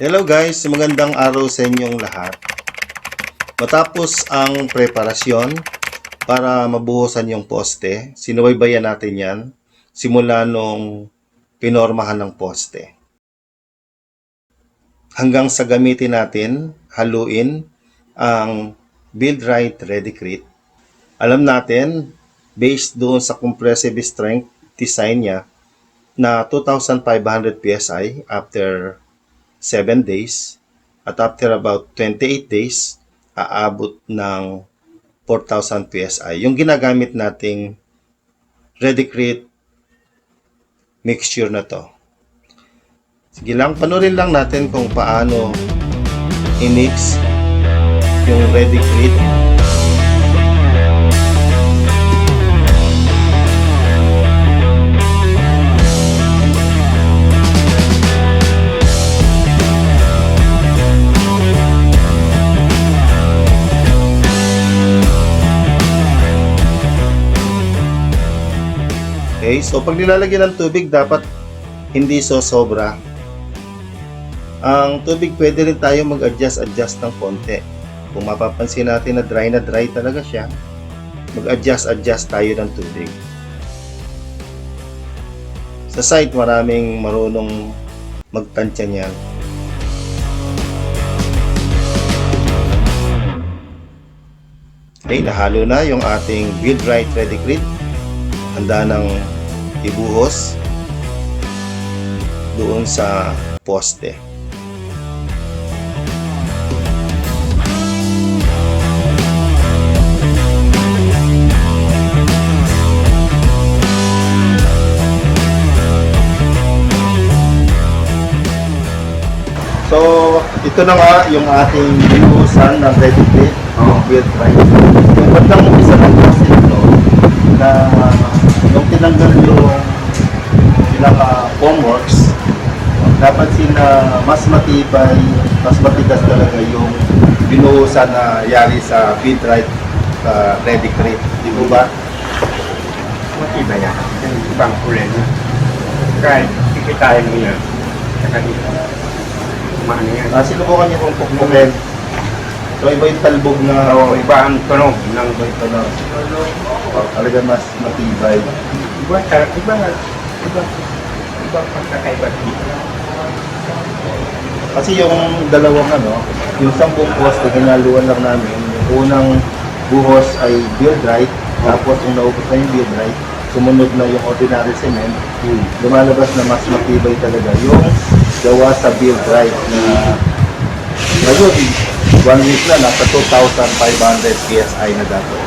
Hello guys, magandang araw sa inyong lahat. Matapos ang preparasyon para mabuhusan yung poste, sinubaybayan natin yan simula nung pinormahan ng poste. Hanggang sa gamitin natin, haluin ang Build Right Redecrete. Alam natin, based doon sa compressive strength design niya na 2,500 PSI after 7 days at after about 28 days, aabot ng 4,000 PSI. Yung ginagamit nating Redecrete mixture na to. Sige lang, panurin lang natin kung paano i-mix yung Redecrete. Okay, so pag nilalagyan ng tubig, dapat hindi sobra. Ang tubig, pwede rin tayo mag-adjust ng konti. Kung mapapansin natin na dry talaga siya, mag-adjust tayo ng tubig. Sa site, maraming marunong magtansya niyan. Okay, nahalo na yung ating Build Right Redecrete. Handa ng ibuhos doon sa poste. So, ito na nga yung ating binuhusan ng Redecrete, yung Build Right. Yung bandang umpisa ng poste ito, na nung tinanggal yung formworks, napansin na mas matibay, mas matigas talaga yung binuhusan na yari sa Build Right Redecrete. Di ba ba? Matibay yan. Yung ibang kulay na. Kahit ikitahin mo yan. Saka dito. Maano yan. Sinubukan niyo kung pukpukin. So iba yung talbog na Iba ang tunog ng ito na talaga mas matibay. iba pagkakaiba dito. Kasi yung dalawang yung 10 poste, ginaluan lang namin. Yung unang buhos ay Build Right, tapos yung naubos na yung Build Right, sumunod na yung ordinary cement. Lumalabas na mas matibay talaga yung gawa sa Build Right na ngayon, 1 week na, nasa 2,500 PSI na dapat.